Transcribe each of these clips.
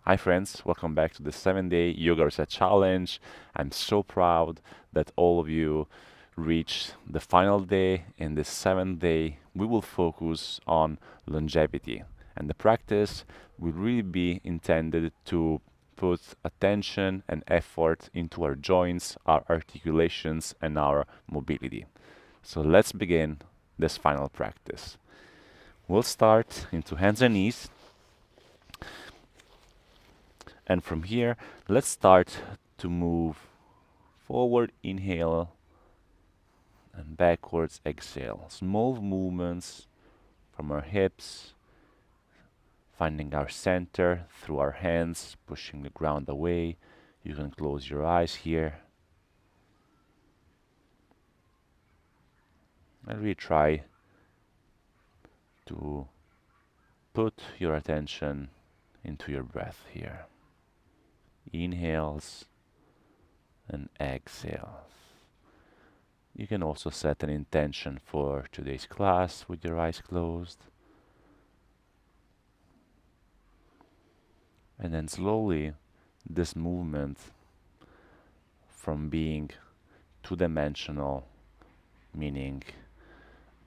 Hi friends, welcome back to the 7-day yoga reset challenge. I'm so proud that all of you reached the final day. In this 7th day, we will focus on longevity, and the practice will really be intended to put attention and effort into our joints, our articulations, and our mobility. So let's begin this final practice. We'll start into hands and knees. And from here, let's start to move forward, inhale, and backwards, exhale. Small movements from our hips, finding our center through our hands, pushing the ground away. You can close your eyes here and really try to put your attention into your breath here. Inhales and exhales. You can also set an intention for today's class with your eyes closed. And then slowly, this movement from being two-dimensional, meaning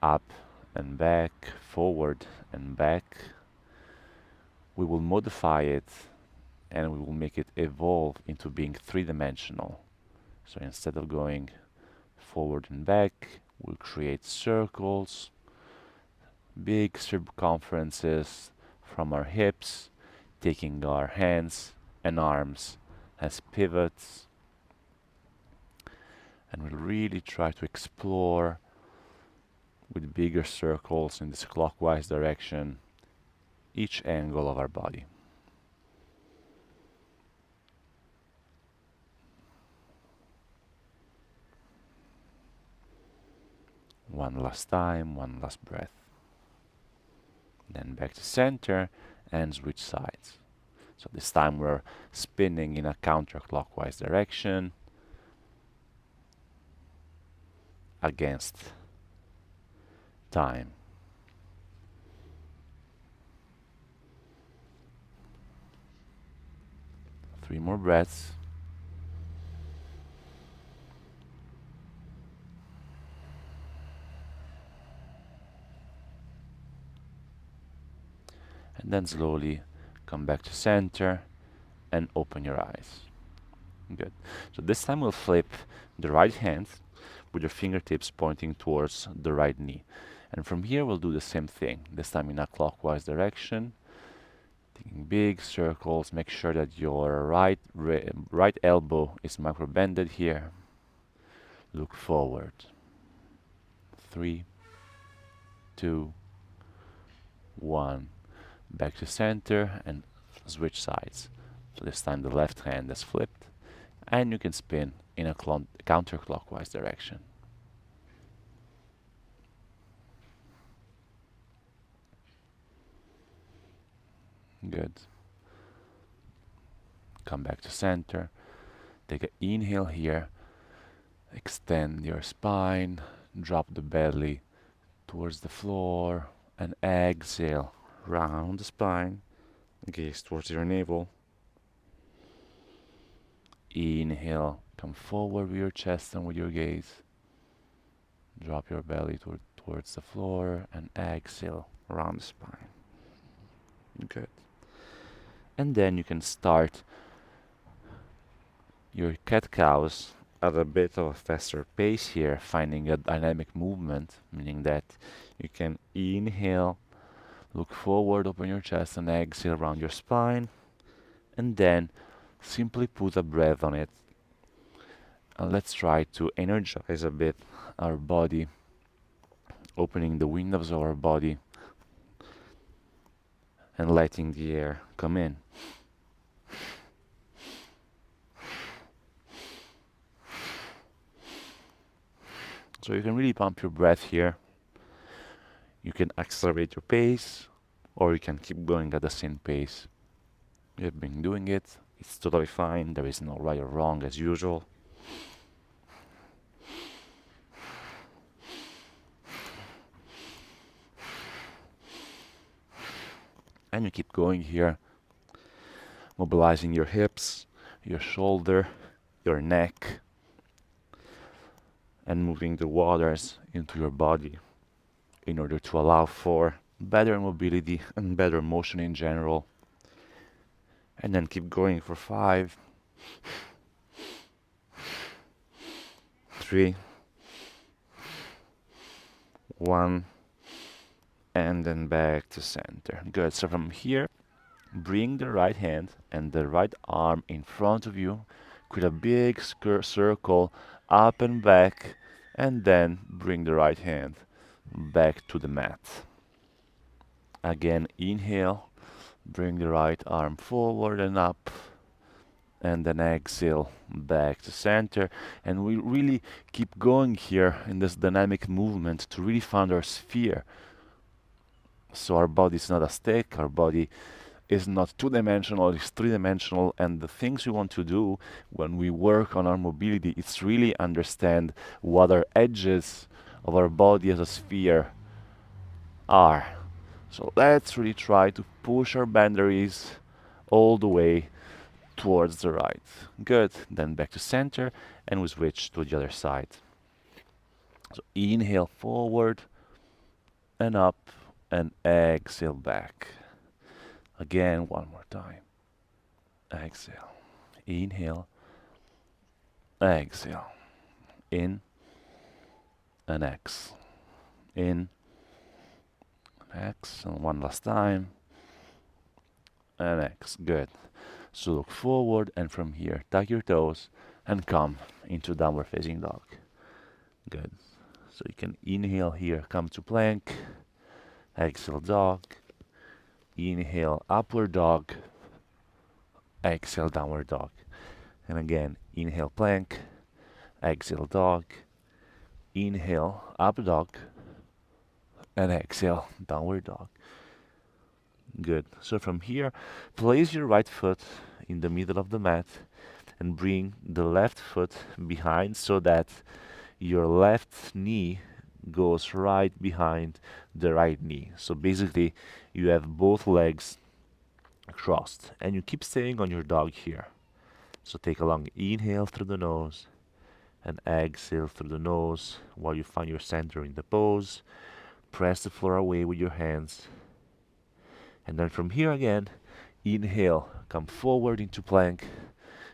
up and back, forward and back, we will modify it and we will make it evolve into being three-dimensional. So instead of going forward and back, we'll create circles, big circumferences from our hips, taking our hands and arms as pivots, and we'll really try to explore with bigger circles in this clockwise direction each angle of our body. One last time, one last breath. Then back to center and switch sides. So this time we're spinning in a counterclockwise direction against time. Three more breaths. And then slowly come back to center and open your eyes. Good. So this time we'll flip the right hand with your fingertips pointing towards the right knee. And from here we'll do the same thing, this time in a clockwise direction. Taking big circles, make sure that your right elbow is micro-bended here. Look forward. 3, 2, 1. Back to center and switch sides. So this time the left hand is flipped and you can spin in a counterclockwise direction. Good. Come back to center. Take an inhale here. Extend your spine. Drop the belly towards the floor. And exhale. Round the spine. Gaze towards your navel. Inhale. Come forward with your chest and with your gaze. Drop your belly towards the floor. And exhale. Round the spine. Good. And then you can start your cat-cows at a bit of a faster pace here, finding a dynamic movement, meaning that you can inhale, look forward, open your chest, and exhale around your spine, and then simply put a breath on it. And let's try to energize a bit our body, opening the windows of our body and letting the air come in. So you can really pump your breath here. You can accelerate your pace, or you can keep going at the same pace. You've been doing it, it's totally fine, there is no right or wrong as usual. And you keep going here. mobilizing your hips, your shoulder, your neck, and moving the waters into your body in order to allow for better mobility and better motion in general. And then keep going for 5, 3, 1, and then back to center. Good. So from here, bring the right hand and the right arm in front of you. Create a big circle up and back, and then bring the right hand back to the mat. Again, inhale, bring the right arm forward and up, and then exhale back to center. And we really keep going here in this dynamic movement to really find our sphere. So our body is not a stick, our body is not two-dimensional, it's three-dimensional, and the things we want to do when we work on our mobility, it's really understand what our edges of our body as a sphere are. So let's really try to push our boundaries all the way towards the right. Good. Then back to center, and we switch to the other side. So inhale forward and up, and exhale back. Again, one more time. Exhale. Inhale. Exhale. In and X. In, X, and one last time. And X. Good. So look forward, and from here, tuck your toes and come into downward facing dog. Good. So you can inhale here, come to plank. Exhale, dog. Inhale, upward dog. Exhale, downward dog. And again, inhale, plank. Exhale, dog. Inhale, up dog. And exhale, downward dog. Good. So from here, place your right foot in the middle of the mat and bring the left foot behind so that your left knee goes right behind the right knee. So basically, you have both legs crossed, and you keep staying on your dog here. So take a long inhale through the nose and exhale through the nose while you find your center in the pose. Press the floor away with your hands. And then from here again, inhale, come forward into plank,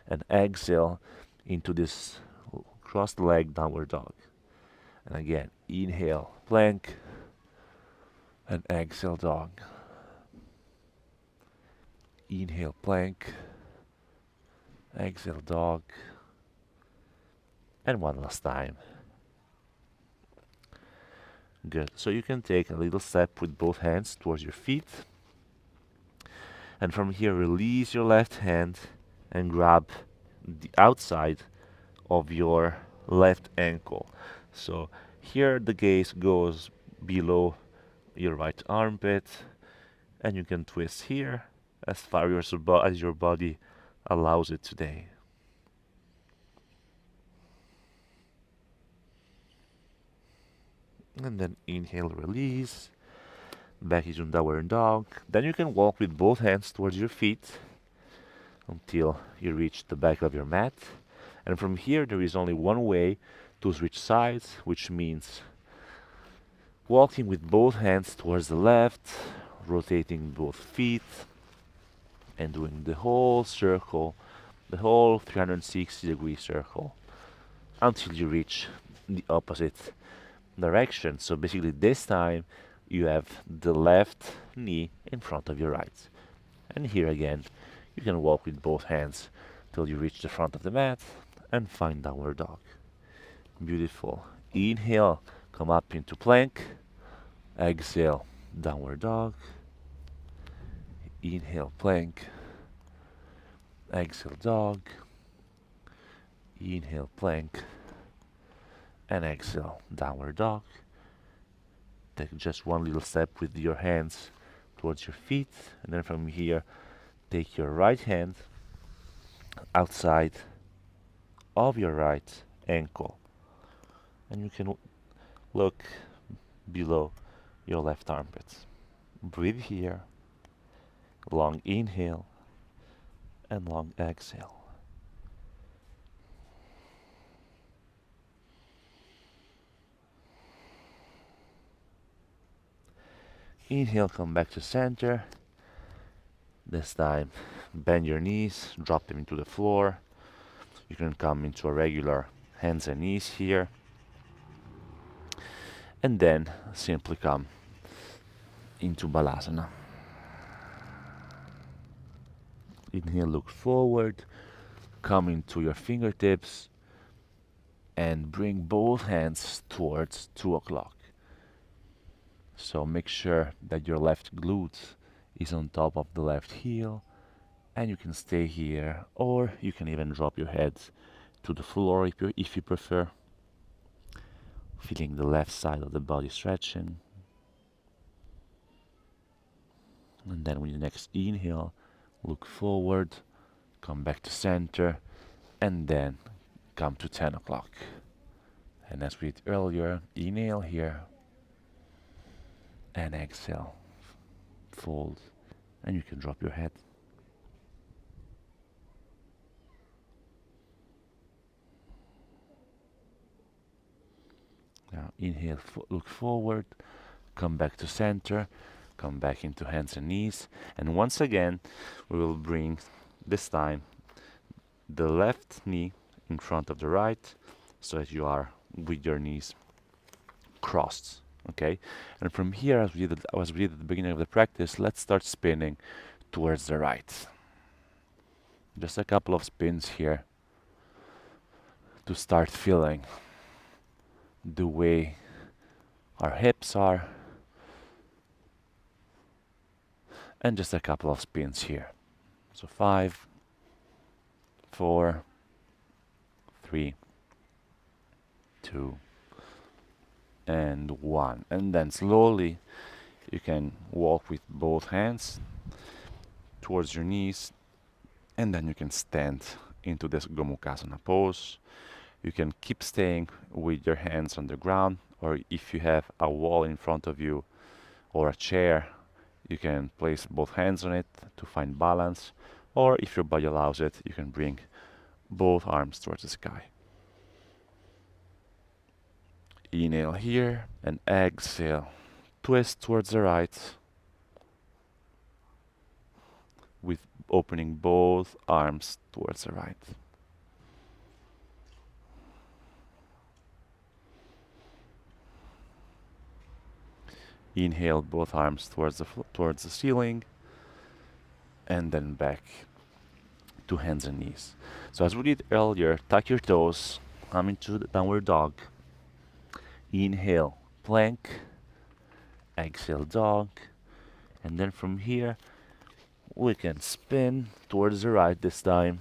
and exhale into this crossed leg downward dog. And again, inhale, plank, and exhale, dog. Inhale, plank, exhale, dog. And one last time. Good. So you can take a little step with both hands towards your feet. And from here, release your left hand and grab the outside of your left ankle. So here the gaze goes below your right armpit, and you can twist here as far as your body allows it today. And then inhale, release, back into downward dog. Then you can walk with both hands towards your feet until you reach the back of your mat. And from here, there is only one way to switch sides, which means walking with both hands towards the left, rotating both feet, and doing the whole circle, the whole 360-degree circle, until you reach the opposite direction. So basically, this time you have the left knee in front of your right. And here again, you can walk with both hands till you reach the front of the mat and find downward dog. Beautiful. Inhale, come up into plank. Exhale, downward dog. Inhale, plank. Exhale, dog. Inhale, plank. And exhale, downward dog. Take just one little step with your hands towards your feet, and then from here, take your right hand outside of your right ankle, and you can look below your left armpit. Breathe here. Long inhale. and long exhale. Inhale, come back to center. This time, bend your knees, drop them into the floor. You can come into a regular hands and knees here, and then simply come into Balasana. Inhale, look forward, come into your fingertips, and bring both hands towards 2 o'clock. So make sure that your left glute is on top of the left heel, and you can stay here, or you can even drop your head to the floor if you prefer. Feeling the left side of the body stretching. And then with the next inhale, look forward, come back to center, and then come to 10 o'clock. And as we did earlier, inhale here, and exhale, fold, and you can drop your head. Now inhale, look forward, come back to center, come back into hands and knees, and once again we will bring this time the left knee in front of the right so that you are with your knees crossed. Okay, and from here, as we did at the beginning of the practice, let's start spinning towards the right. Just a couple of spins here to start feeling the way our hips are, and just a couple of spins here. So 5, 4, 3, 2, and 1. And then slowly you can walk with both hands towards your knees, and then you can stand into this Gomukhasana pose. You can keep staying with your hands on the ground, or if you have a wall in front of you or a chair, you can place both hands on it to find balance, or if your body allows it, you can bring both arms towards the sky. Inhale here and exhale. Twist towards the right with opening both arms towards the right. Inhale both arms towards the ceiling, and then back to hands and knees. So as we did earlier, tuck your toes, come into the downward dog. Inhale, plank, exhale, dog, and then from here we can spin towards the right this time,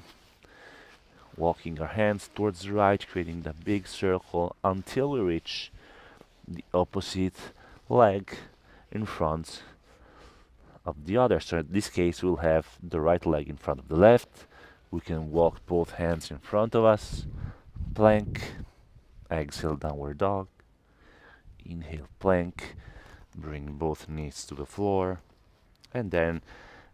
walking our hands towards the right, creating the big circle until we reach the opposite leg in front of the other. So in this case, we'll have the right leg in front of the left. We can walk both hands in front of us, plank, exhale, downward dog, inhale, plank, bring both knees to the floor, and then,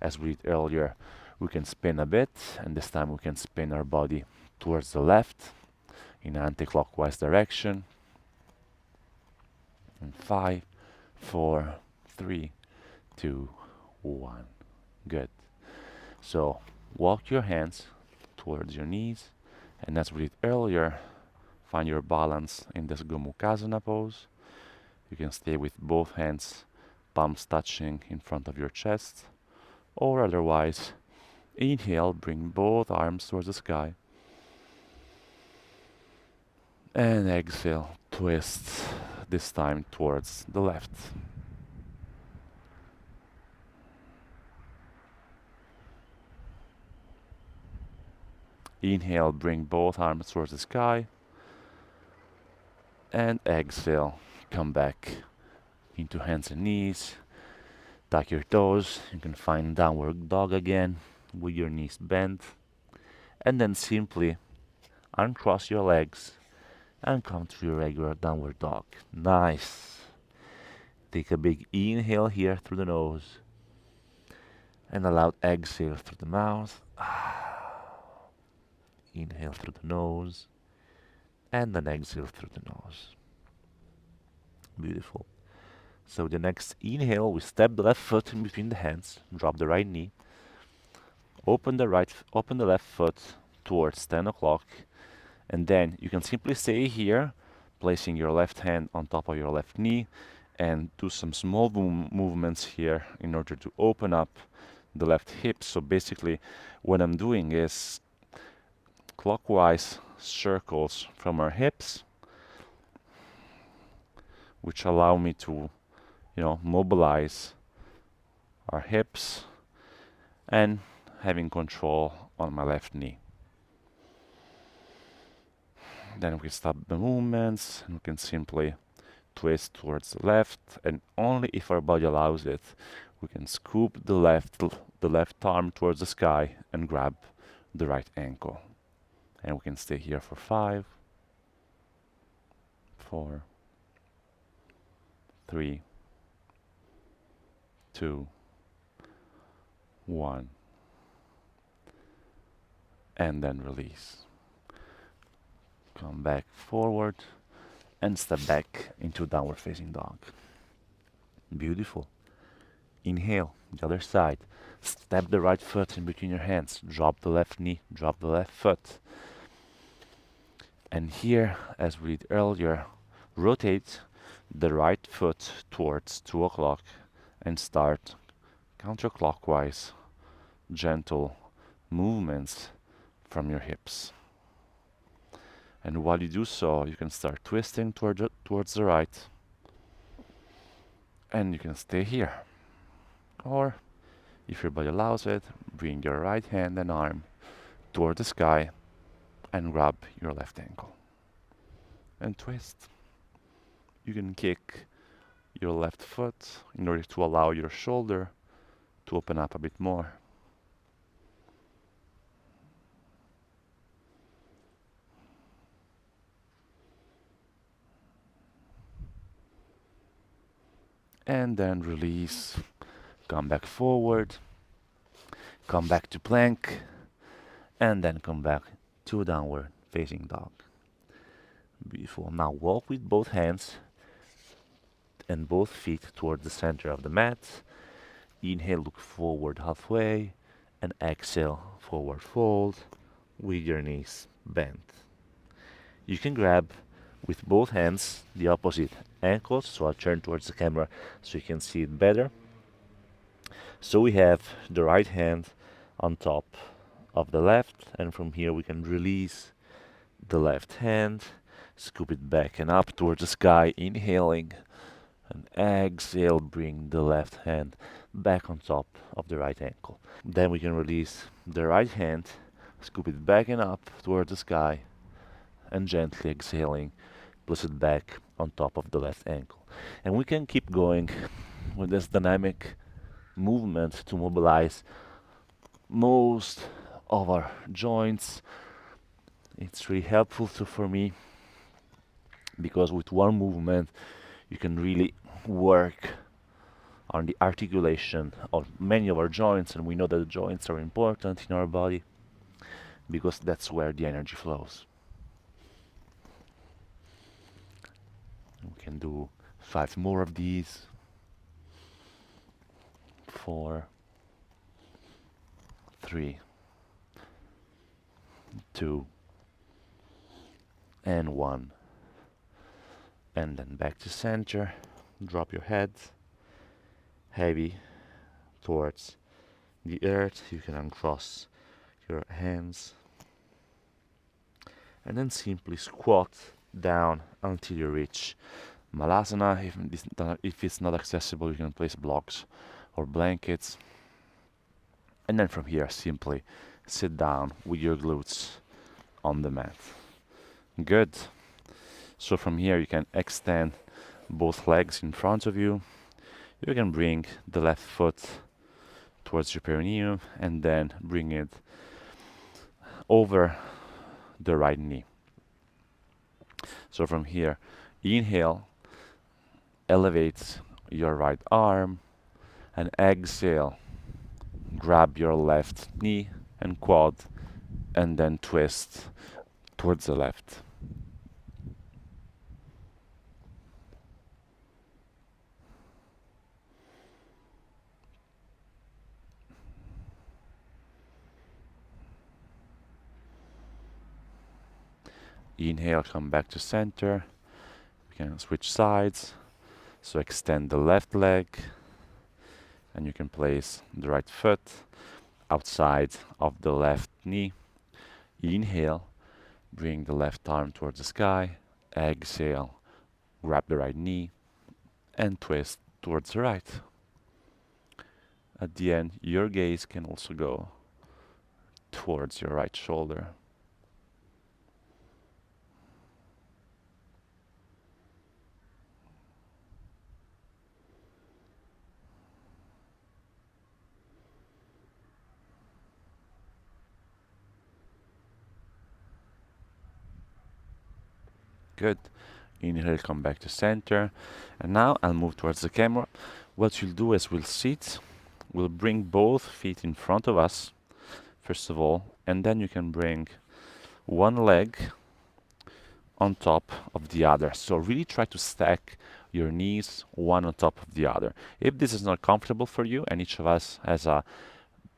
as we did earlier, we can spin a bit, and this time we can spin our body towards the left in anti-clockwise direction. In 5, 4, 3, 2, 1. Good. So walk your hands towards your knees, and as we did earlier, find your balance in this Gomukhasana pose. You can stay with both hands, palms touching in front of your chest, or otherwise, inhale, bring both arms towards the sky, and exhale, twist, this time towards the left. Inhale, bring both arms towards the sky, and exhale, come back into hands and knees, tuck your toes. You can find downward dog again with your knees bent, and then simply uncross your legs and come to your regular downward dog. Nice. Take a big inhale here through the nose and a loud exhale through the mouth. Inhale through the nose and then exhale through the nose. Beautiful. So the next inhale, we step the left foot in between the hands, drop the right knee, open the left foot towards 10 o'clock, and then you can simply stay here, placing your left hand on top of your left knee, and do some small movements here in order to open up the left hip. So basically, what I'm doing is clockwise circles from our hips, which allow me to, mobilize our hips and having control on my left knee. Then we stop the movements and we can simply twist towards the left, and only if our body allows it, we can scoop the left arm towards the sky and grab the right ankle. And we can stay here for 5, 4, 3, 2, 1, and then release. Come back forward and step back into downward facing dog. Beautiful. Inhale, the other side. Step the right foot in between your hands. Drop the left knee, drop the left foot. And here, as we did earlier, rotate the right foot towards 2 o'clock and start counterclockwise, gentle movements from your hips. And while you do so, you can start twisting towards the right, and you can stay here. Or, if your body allows it, bring your right hand and arm toward the sky and grab your left ankle. And twist. You can kick your left foot in order to allow your shoulder to open up a bit more. And then release. Come back forward. Come back to plank. And then come back to downward facing dog. Beautiful. Now walk with both hands and both feet towards the center of the mat. Inhale, look forward halfway, and exhale, forward fold with your knees bent. You can grab with both hands the opposite ankles, so I'll turn towards the camera so you can see it better. So we have the right hand on top of the left, and from here we can release the left hand, scoop it back and up towards the sky, inhaling, and exhale, bring the left hand back on top of the right ankle. Then we can release the right hand, scoop it back and up towards the sky, and gently exhaling, place it back on top of the left ankle. And we can keep going with this dynamic movement to mobilize most of our joints. It's really helpful for me because with one movement you can really work on the articulation of many of our joints, and we know that the joints are important in our body because that's where the energy flows. We can do 5 more of these. 4, 3, 2, and 1. And then back to center. Drop your head heavy towards the earth. You can uncross your hands and then simply squat down until you reach Malasana. If it's not accessible, you can place blocks or blankets, and then from here simply sit down with your glutes on the mat. Good. So from here you can extend both legs in front of you. You can bring the left foot towards your perineum and then bring it over the right knee. So from here, inhale, elevate your right arm, and exhale, grab your left knee and quad and then twist towards the left. Inhale, come back to center. We can switch sides. So extend the left leg, and you can place the right foot outside of the left knee. Inhale, bring the left arm towards the sky. Exhale, grab the right knee and twist towards the right. At the end, your gaze can also go towards your right shoulder. Good. Inhale, come back to center. And now I'll move towards the camera. What you'll do is we'll sit, we'll bring both feet in front of us, first of all, and then you can bring one leg on top of the other. So really try to stack your knees one on top of the other. If this is not comfortable for you, and each of us has a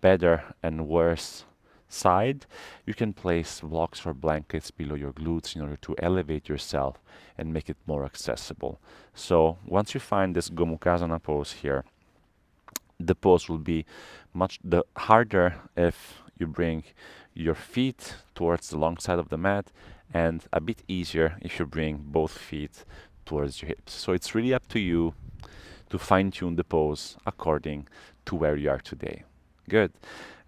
better and worse side, you can place blocks or blankets below your glutes in order to elevate yourself and make it more accessible. So once you find this Gomukhasana pose here, the pose will be much harder if you bring your feet towards the long side of the mat, and a bit easier if you bring both feet towards your hips. So it's really up to you to fine tune the pose according to where you are today. Good.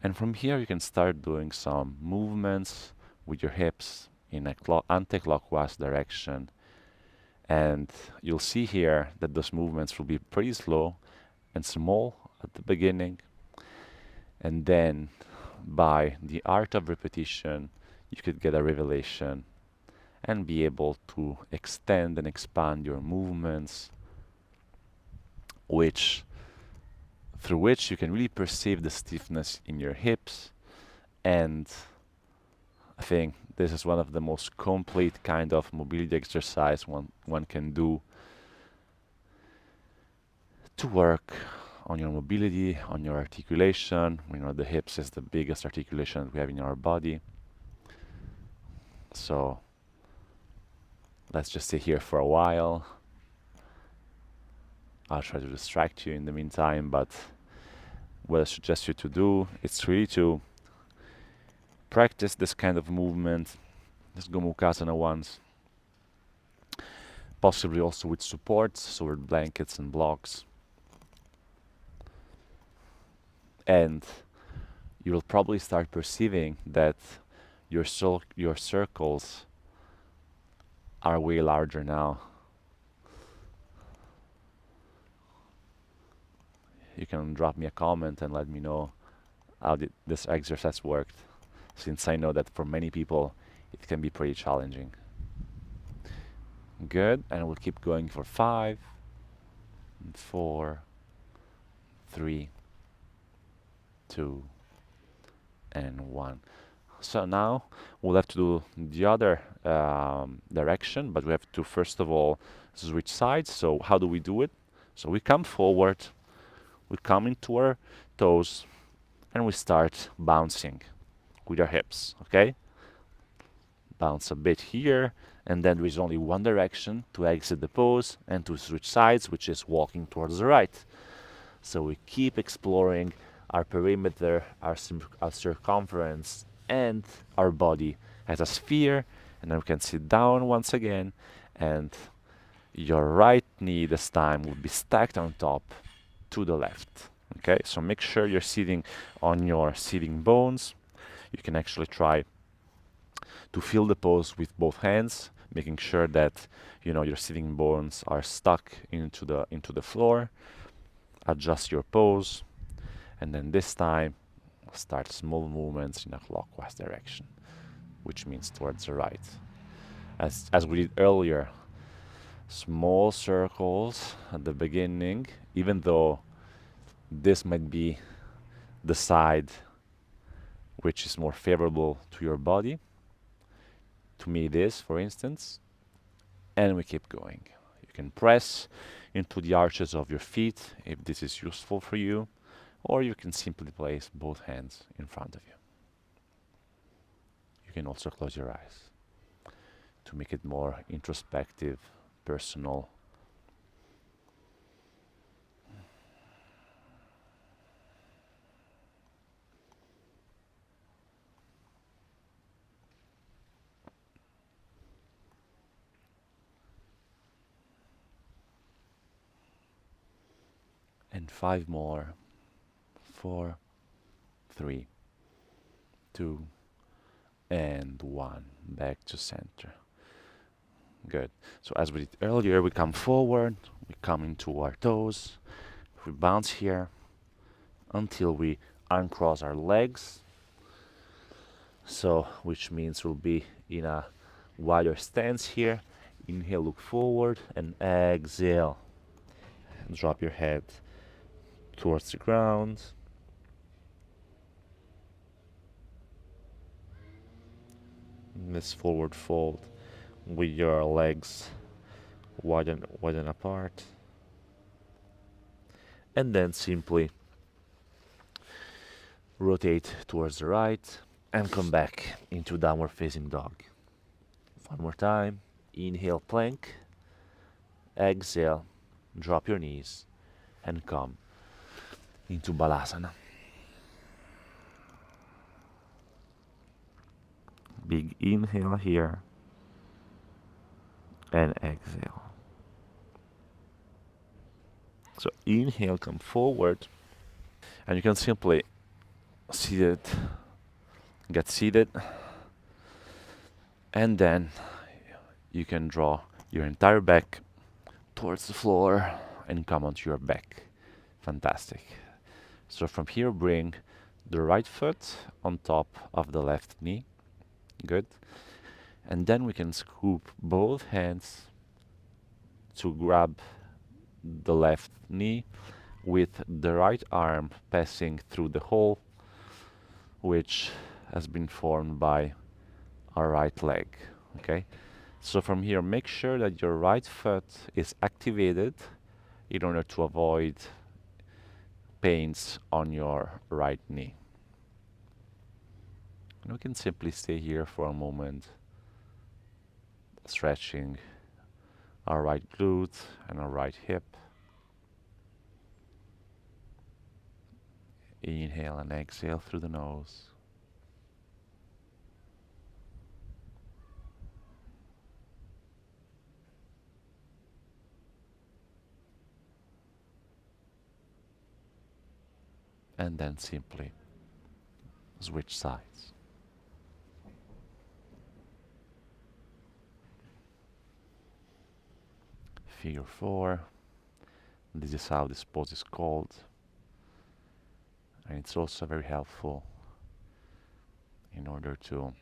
And from here, you can start doing some movements with your hips in a anti-clockwise direction. And you'll see here that those movements will be pretty slow and small at the beginning. And then by the art of repetition, you could get a revelation and be able to extend and expand your movements, which through which you can really perceive the stiffness in your hips. And I think this is one of the most complete kind of mobility exercise one can do to work on your mobility, on your articulation. We know the hips is the biggest articulation we have in our body. So let's just sit here for a while. I'll try to distract you in the meantime, but what I suggest you to do is really to practice this kind of movement, this Gomukhasana once, possibly also with supports, so with blankets and blocks. And you will probably start perceiving that your circles are way larger now. You can drop me a comment and let me know how this exercise worked, since I know that for many people it can be pretty challenging. Good, and we'll keep going for 5, 4, 3, 2, and 1. So now we'll have to do the other direction, but we have to first of all switch sides. So how do we do it? So we come forward, we come into our toes, and we start bouncing with our hips, okay? Bounce a bit here, and then there is only one direction to exit the pose and to switch sides, which is walking towards the right. So we keep exploring our perimeter, our circumference, and our body as a sphere. And then we can sit down once again, and your right knee this time will be stacked on top to the left. Okay, so make sure you're sitting on your sitting bones. You can actually try to feel the pose with both hands, making sure that your sitting bones are stuck into the floor. Adjust your pose, and then this time start small movements in a clockwise direction, which means towards the right. As we did earlier, small circles at the beginning, even though this might be the side which is more favorable to your body. To me, it is, for instance. And we keep going. You can press into the arches of your feet if this is useful for you, or you can simply place both hands in front of you. You can also close your eyes to make it more introspective, personal. And 5 more. 4, 3, 2, and 1. Back to center. Good. So as we did earlier, we come forward, we come into our toes, we bounce here until we uncross our legs. So, which means we'll be in a wider stance here. Inhale, look forward, and exhale. Drop your head towards the ground. This forward fold with your legs widen apart. And then simply rotate towards the right and come back into downward facing dog. One more time. Inhale, plank. Exhale, drop your knees and come into balasana. Big inhale here and exhale. So inhale, come forward, and you can simply get seated, and then you can draw your entire back towards the floor and come onto your back. Fantastic. So from here, bring the right foot on top of the left knee. Good. And then we can scoop both hands to grab the left knee with the right arm passing through the hole which has been formed by our right leg. Okay, so from here, make sure that your right foot is activated in order to avoid pains on your right knee. And we can simply stay here for a moment, stretching our right glute and our right hip. Inhale and exhale through the nose. And then simply switch sides. Figure 4. This is how this pose is called. And it's also very helpful in order to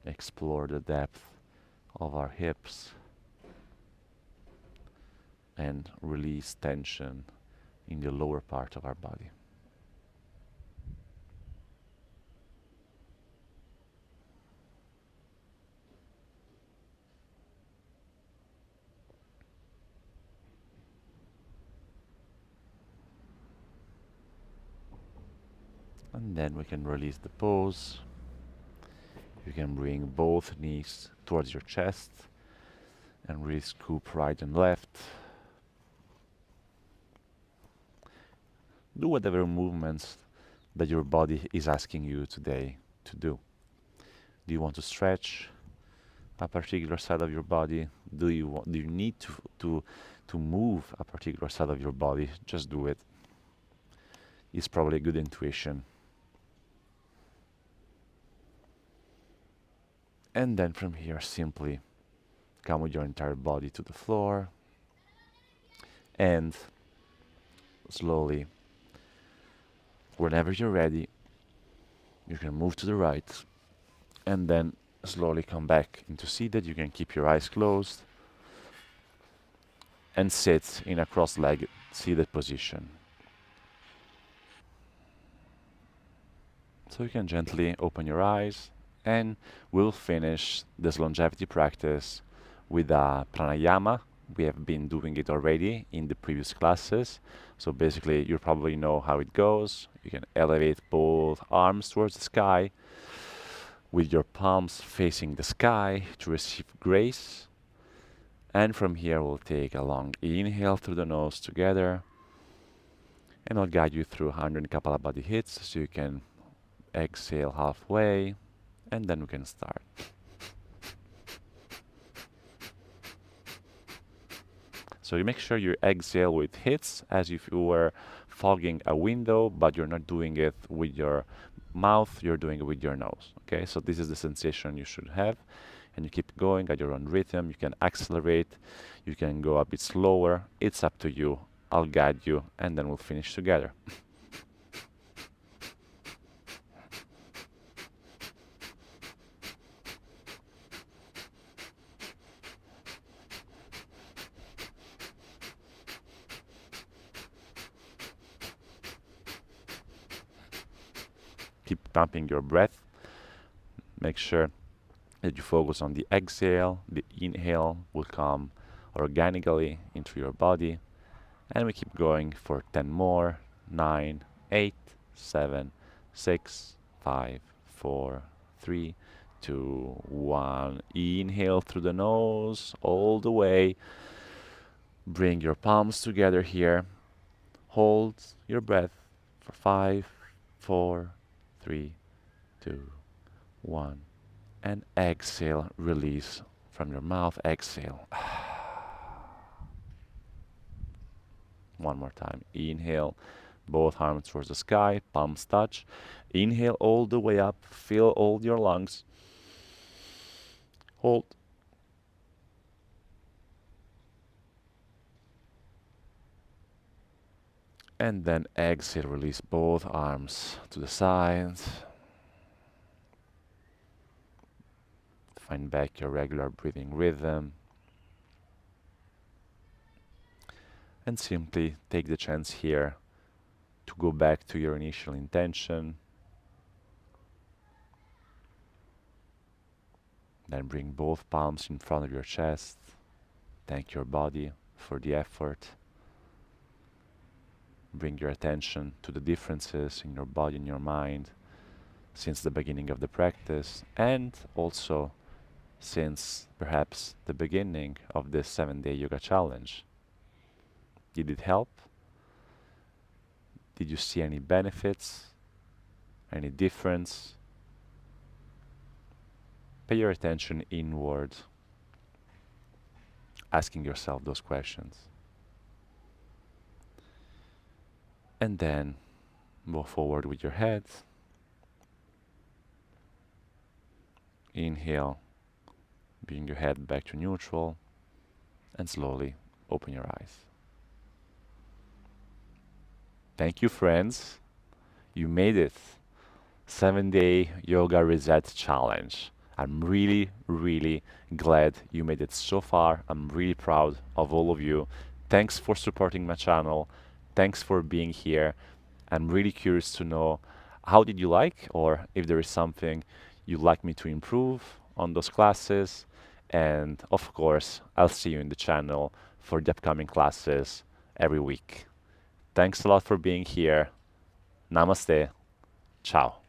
explore the depth of our hips and release tension in the lower part of our body. And then we can release the pose. You can bring both knees towards your chest and really scoop right and left. Do whatever movements that your body is asking you today to do. Do you want to stretch a particular side of your body? Do you need to move a particular side of your body? Just do it. It's probably a good intuition. And then from here, simply come with your entire body to the floor and slowly, whenever you're ready, you can move to the right and then slowly come back into seated. You can keep your eyes closed and sit in a cross-legged seated position. So you can gently open your eyes, and we'll finish this longevity practice with a pranayama. We have been doing it already in the previous classes. So basically, you probably know how it goes. You can elevate both arms towards the sky with your palms facing the sky to receive grace. And from here, we'll take a long inhale through the nose together. And I'll guide you through 100 Kapalabhati hits so you can exhale halfway. And then we can start. So you make sure you exhale with hits as if you were fogging a window, but you're not doing it with your mouth, you're doing it with your nose. Okay, so this is the sensation you should have. And you keep going at your own rhythm. You can accelerate, you can go a bit slower. It's up to you. I'll guide you, and then we'll finish together. Keep pumping your breath. Make sure that you focus on the exhale. The inhale will come organically into your body. And we keep going for 10 more. 9, 8, 7, 6, 5, 4, 3, 2, 1. Inhale through the nose all the way. Bring your palms together here. Hold your breath for 5, 4, 3, 2, 1. And exhale, release from your mouth. Exhale. One more time. Inhale, both arms towards the sky, palms touch. Inhale all the way up, fill all your lungs. Hold. And then exhale, release both arms to the sides. Find back your regular breathing rhythm. And simply take the chance here to go back to your initial intention. Then bring both palms in front of your chest. Thank your body for the effort. Bring your attention to the differences in your body and your mind since the beginning of the practice, and also since perhaps the beginning of this 7-day yoga challenge. Did it help? Did you see any benefits? Any difference? Pay your attention inward, asking yourself those questions. And then move forward with your head. Inhale, bring your head back to neutral, and slowly open your eyes. Thank you, friends. You made it. 7-day yoga reset challenge. I'm really, really glad you made it so far. I'm really proud of all of you. Thanks for supporting my channel. Thanks for being here. I'm really curious to know how did you like, or if there is something you'd like me to improve on those classes. And of course, I'll see you in the channel for the upcoming classes every week. Thanks a lot for being here. Namaste. Ciao.